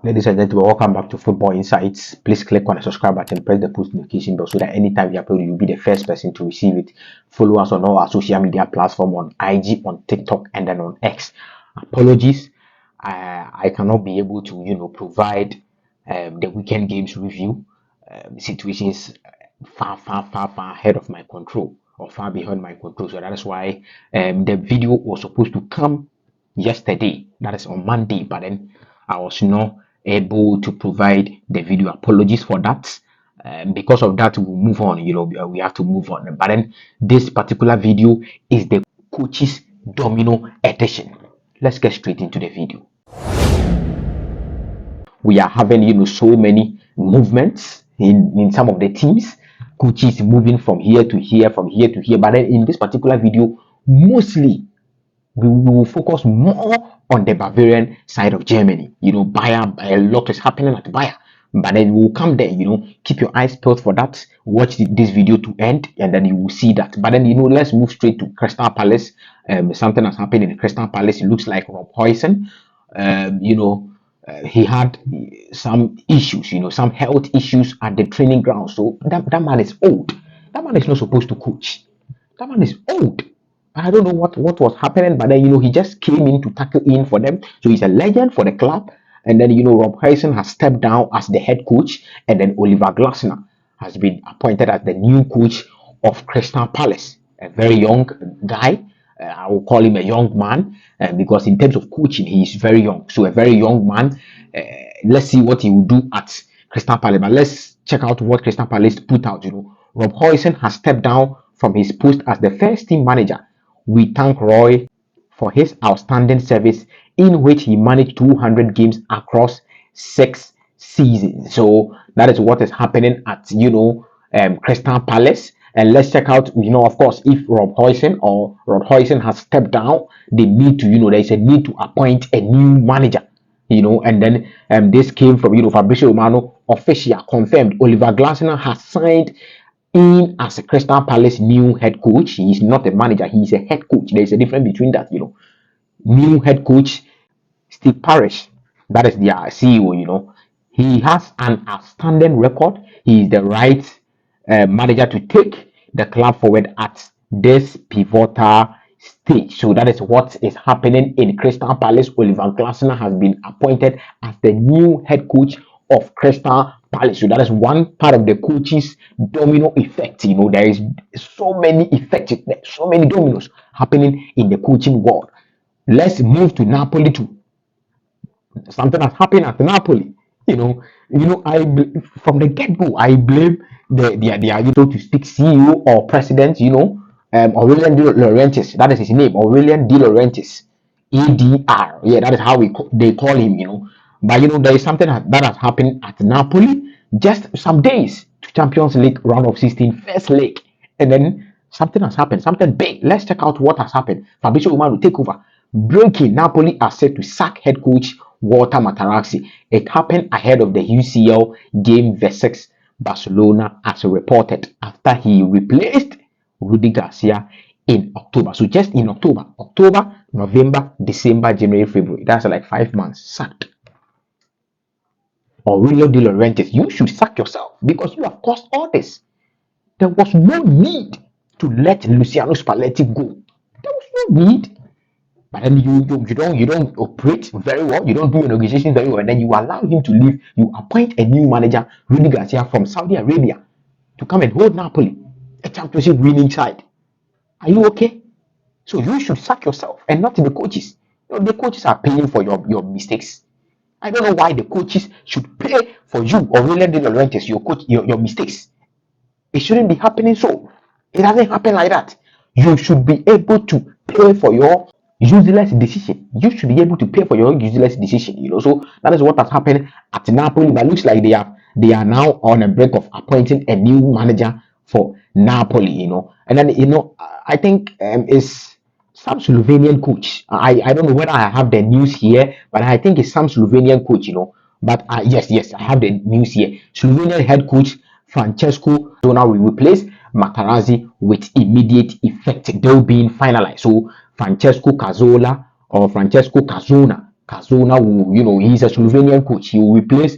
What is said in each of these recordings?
Ladies and gentlemen, welcome back to Football Insights. Please click on the subscribe button, press the post notification bell so that anytime we upload, you'll be the first person to receive it. Follow us on all our social media platforms on IG, on TikTok, and then on X. Apologies, I cannot be able to, provide the weekend games review. The situation is far ahead of my control, or far beyond my control. So that is why the video was supposed to come yesterday. That is on Monday, but then I was not able to provide the video. Apologies for that. Because of that, we'll move on. We have to move on. But then this particular video is the coaches domino edition. Let's get straight into the video. We are having so many movements in some of the teams. Coaches moving from here to here, from here to here. But then in this particular video, mostly we will focus more on the Bavarian side of Germany. Bayern, a lot is happening at Bayern. But then we'll come there, keep your eyes peeled for that. Watch this video to end, and then you will see that. But then, let's move straight to Crystal Palace. Something has happened in Crystal Palace. It looks like Rob Huijsen, he had some issues, some health issues at the training ground. So that man is old. That man is not supposed to coach. That man is old. I don't know what was happening, but then he just came in to tackle in for them. So he's a legend for the club. And then Rob Huijsen has stepped down as the head coach, and then Oliver Glasner has been appointed as the new coach of Crystal Palace. A very young guy. I will call him a young man because in terms of coaching, he is very young. So a very young man. Let's see what he will do at Crystal Palace. But let's check out what Crystal Palace put out. Rob Huijsen has stepped down from his post as the first team manager. We thank Roy for his outstanding service in which he managed 200 games across 6 seasons. So that is what is happening at Crystal Palace. And let's check out, of course, if Rob Huijsen has stepped down, they need to, there is a need to appoint a new manager. And then this came from Fabrizio Romano, official confirmed. Oliver Glasner has signed in as a Crystal Palace new head coach. He is not a manager, he is a head coach. There is a difference between that. New head coach Steve Parish, that is their CEO. He has an outstanding record. He is the right manager to take the club forward at this pivotal stage. So that is what is happening in Crystal Palace. Oliver Glasner has been appointed as the new head coach of Crystal Palace. So that is one part of the coaches domino effect. There is so many effects, so many dominoes happening in the coaching world. Let's move to Napoli too. Something has happened at Napoli. From the get-go, I blame the so to speak CEO or president, Aurelian De Laurentiis. That is his name, Aurelian De Laurentiis, ADR. Yeah, that is how they call him. But there is something that has happened at Napoli. Just some days to Champions League round of 16, first leg, and then something has happened, something big. Let's check out what has happened. Fabrizio Romano will take over. Breaking: Napoli are set to sack head coach Walter Materazzi. It happened ahead of the UCL game versus Barcelona, as reported, after he replaced Rudy Garcia in October. So just in October, November, December, January, February. That's like 5 months sacked. Aurelio De Laurentiis, you should sack yourself because you have caused all this. There was no need to let Luciano Spalletti go. There was no need. But then you don't operate very well. You don't do your negotiations very well. And then you allow him to leave. You appoint a new manager, Rudy Garcia from Saudi Arabia, to come and hold Napoli, a championship winning side. Are you okay? So you should sack yourself and not the coaches. The coaches are paying for your mistakes. I don't know why the coaches should pay for you, Aurelien De Laurentiis, your mistakes. It shouldn't be happening so. It doesn't happen like that. You should be able to pay for your useless decision. You should be able to pay for your useless decision. So that is what has happened at Napoli. But looks like they are now on a break of appointing a new manager for Napoli. And then I think it's some Slovenian coach. I don't know whether I have the news here, but I think it's some Slovenian coach. But yes, I have the news here. Slovenian head coach Francesco Zona will replace Materazzi with immediate effect. They'll be finalized. So Francesco Cazorla or Francesco Cazorla Cazorla will, he's a Slovenian coach. He will replace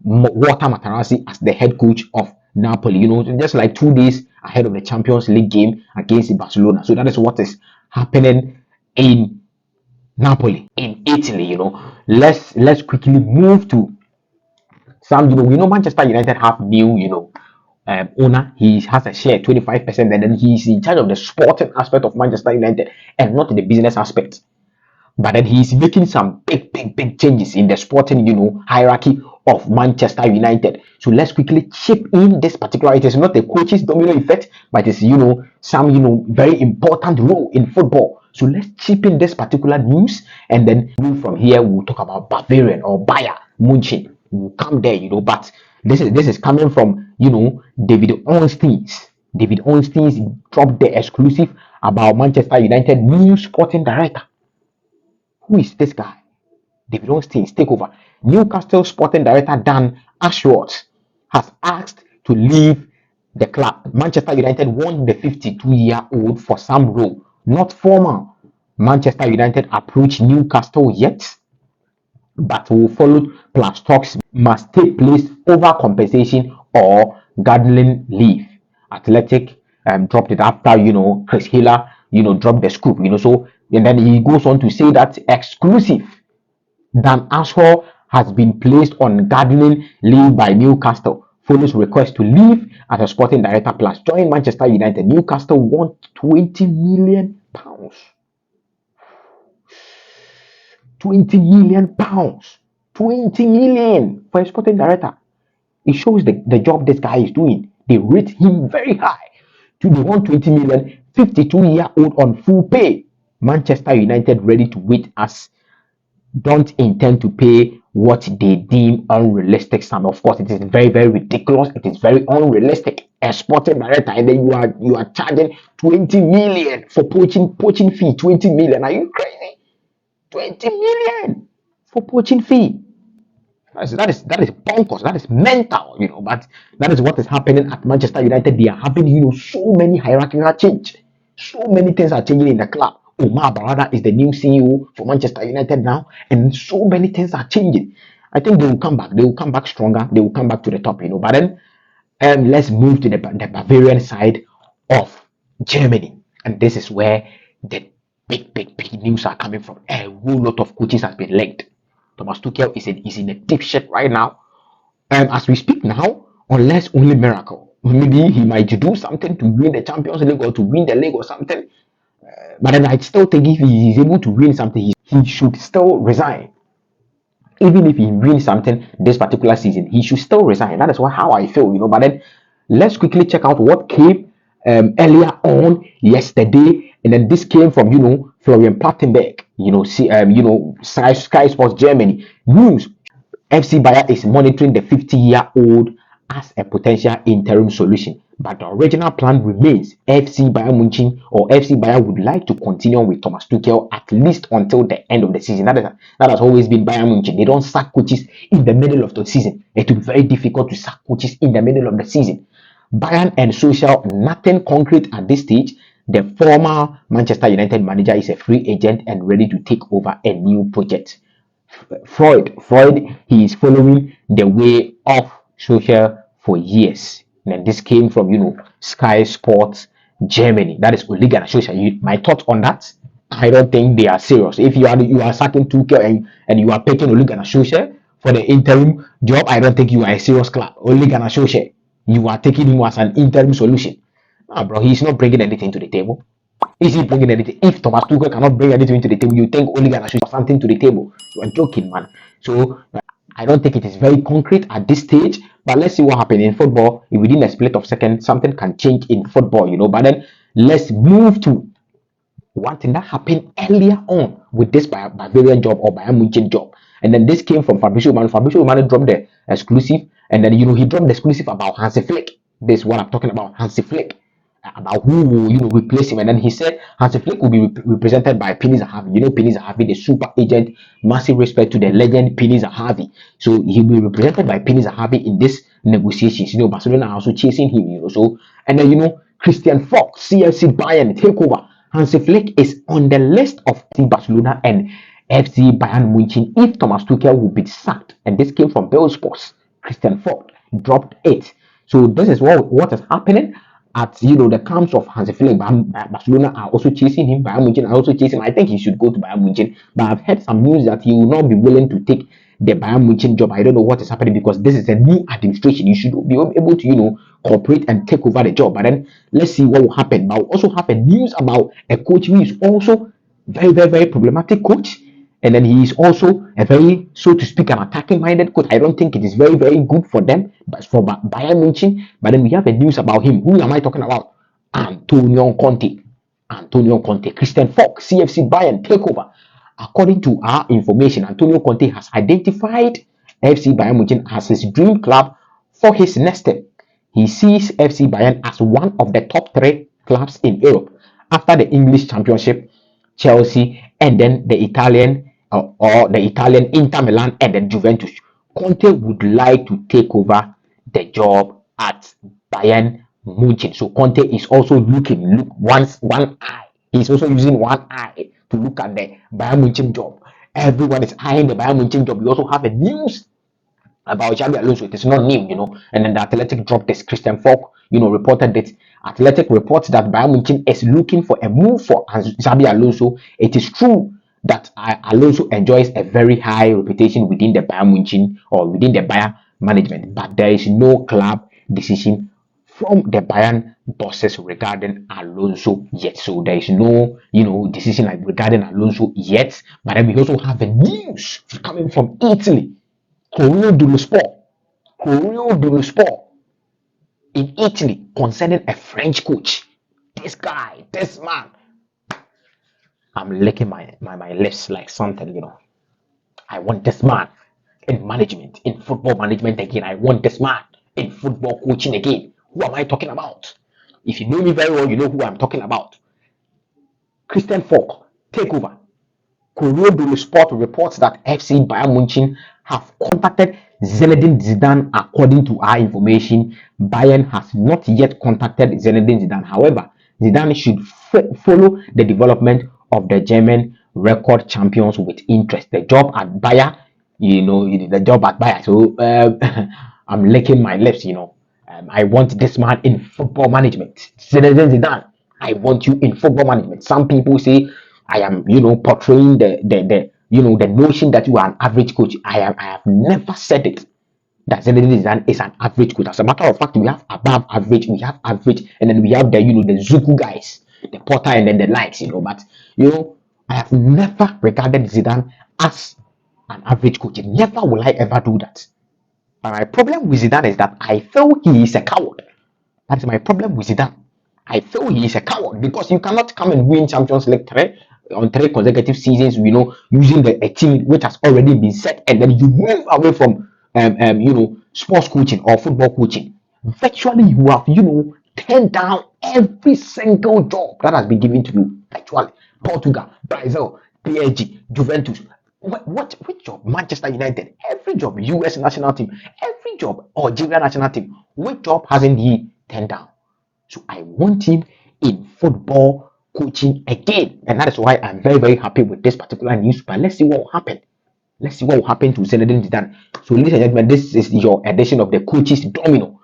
Walter Materazzi as the head coach of Napoli. Just like 2 days ahead of the Champions League game against Barcelona. So that is what is happening in Napoli, in Italy. Let's quickly move to some. We know Manchester United have new, owner. He has a share 25%, and then he's in charge of the sporting aspect of Manchester United and not the business aspect. But then he's making some big changes in the sporting, hierarchy of Manchester United. So let's quickly chip in this particular. It is not a coach's domino effect, but it's some very important role in football. So let's chip in this particular news, and then from here we'll talk about Bavarian or Bayern Munich. We'll come there, but this is coming from David Ornstein's. David Ornstein's dropped the exclusive about Manchester United new sporting director. Who is this guy? David Ornstein's takeover. Newcastle sporting director Dan Ashworth has asked to leave the club. Manchester United want the 52-year-old for some role, not formal. Manchester United approached Newcastle yet, but will follow. Plus talks must take place over compensation or gardening leave. Athletic dropped it after Chris Hiller dropped the scoop. So and then he goes on to say that exclusive Dan Ashworth has been placed on gardening leave by Newcastle. Follows request to leave as a sporting director plus join Manchester United. Newcastle want 20 million pounds. 20 million pounds. 20 million for a sporting director. It shows the job this guy is doing. They rate him very high. They want 20 million, 52-year-old on full pay. Manchester United ready to wait as don't intend to pay what they deem unrealistic sum. Of course, it is very, very ridiculous. It is very unrealistic. A sporting director, and then you are charging 20 million for poaching fee. 20 million. Are you crazy? 20 million for poaching fee. That is bonkers. That is mental, But that is what is happening at Manchester United. They are having, so many hierarchical change. So many things are changing in the club. Omar Barada is the new CEO for Manchester United now, and so many things are changing. I think they will come back. They will come back stronger. They will come back to the top, But then, let's move to the Bavarian side of Germany, and this is where the big news are coming from. A whole lot of coaches has been linked. Thomas Tuchel is in a deep shit right now. As we speak now, unless only miracle, maybe he might do something to win the Champions League or to win the league or something. But then I still think if he is able to win something, he should still resign. Even if he wins something this particular season, he should still resign. That is how I feel, But then let's quickly check out what came earlier on yesterday, and then this came from Florian Plattenberg, Sky Sports Germany news. FC Bayern is monitoring the 50-year-old as a potential interim solution, but the original plan remains. FC Bayern would like to continue with Thomas Tuchel at least until the end of the season. That has always been Bayern Munich. They don't sack coaches in the middle of the season. It will be very difficult to sack coaches in the middle of the season. Bayern and Social, nothing concrete at this stage. The former Manchester United manager is a free agent and ready to take over a new project. Freud, he is following the way of Social for years. And this came from, Sky Sports Germany. That is Ole Gunnar Solskjaer. My thoughts on that? I don't think they are serious. If you are sacking Tuchel and you are picking Ole Gunnar Solskjaer for the interim job, I don't think you are a serious club. Ole Gunnar Solskjaer, you are taking him as an interim solution. Bro, he's not bringing anything to the table. Is he bringing anything? If Thomas Tuchel cannot bring anything to the table, you think Ole Gunnar Solskjaer something to the table? You are joking, man. So I don't think it is very concrete at this stage. But let's see what happens in football. If within a split of seconds, something can change in football, But then let's move to one thing that happened earlier on with this Bavarian job or Bayern Munich job. And then this came from Fabrizio Romano. Fabrizio Romano dropped the exclusive, and then he dropped the exclusive about Hansi Flick. This is what I'm talking about, Hansi Flick. About who will replace him, and then he said Hansi Flick will be represented by Pini Zahavi. Pini Zahavi, the super agent. Massive respect to the legend Pini Zahavi. So he'll be represented by Pini Zahavi in this negotiations. Barcelona are also chasing him. So and then Christian Fox, CFC Bayern takeover. Hansi Flick is on the list of Barcelona, and FC Bayern Munich if Thomas Tuchel would be sacked. And this came from Bill Sports. Christian Falk dropped it. So this is what is happening at the camps of Hansi Flick. Barcelona are also chasing him. Bayern Munich are also chasing him. I think he should go to Bayern Munich. But I've heard some news that he will not be willing to take the Bayern Munich job. I don't know what is happening because this is a new administration. You should be able to cooperate and take over the job. But then let's see what will happen. But we also have a news about a coach who is also very, very, very problematic coach. And then he is also a very, so to speak, an attacking-minded coach. I don't think it is very, very good for them, but for Bayern Munich. But then we have a news about him. Who am I talking about? Antonio Conte. Antonio Conte. Christian Falk, CFC Bayern takeover. According to our information, Antonio Conte has identified FC Bayern Munich as his dream club for his next step. He sees FC Bayern as one of the top 3 clubs in Europe after the English Championship, Chelsea, and then the Italian Inter Milan and then Juventus. Conte would like to take over the job at Bayern Munich. So Conte is also look one eye. He's also using one eye to look at the Bayern Munich job. Everyone is eyeing the Bayern Munich job. We also have a news about Xabi Alonso. It is not new, and then the Athletic dropped this. Christian Falk, reported it. Athletic reports that Bayern Munich is looking for a move for Xabi Alonso. It is true that Alonso enjoys a very high reputation within the Bayern Munich or within the Bayern management, but there is no club decision from the Bayern bosses regarding Alonso yet. So there is no, decision regarding Alonso yet. But then we also have the news coming from Italy. Corriere dello Sport in Italy concerning a French coach. This man. I'm licking my lips like something, I want this man in management, in football management again. I want this man in football coaching again. Who am I talking about? If you know me very well, you know who I'm talking about. Christian Falk, take over. Corriere dello Sport reports that FC Bayern Munich have contacted Zinedine Zidane. According to our information, Bayern has not yet contacted Zinedine Zidane. However, Zidane should follow the development of the German record champions with interest. The job at Bayern, the job at Bayern. So I'm licking my lips, I want this man in football management. Zinedine Zidane, I want you in football management. Some people say I am, portraying the notion that you are an average coach. I have never said it. That Zinedine Zidane is an average coach. As a matter of fact, we have above average, we have average, and then we have the the Zuku guys, the Porter, and then the likes. But I have never regarded Zidane as an average coach. Never will I ever do that. But my problem with Zidane is that I feel he is a coward. That is my problem with Zidane. I feel he is a coward because you cannot come and win Champions League 3 consecutive seasons, using a team which has already been set, and then you move away from sports coaching or football coaching. Virtually, you have turned down every single job that has been given to you. Virtually, Portugal, Brazil, PSG, Juventus. Which job? Manchester United, every job. US national team, every job. Algeria national team. Which job hasn't he turned down? So I want him in football coaching again, and that is why I'm very, very happy with this particular news. But let's see what will happen. Let's see what will happen to Zinedine Zidane. So, ladies and gentlemen, this is your edition of the Coaches Domino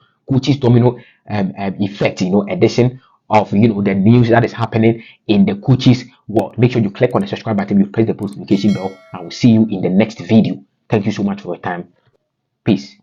effect, edition of the news that is happening in the coaches world. Make sure you click on the subscribe button, you press the post notification bell. I will see you in the next video. Thank you so much for your time. Peace.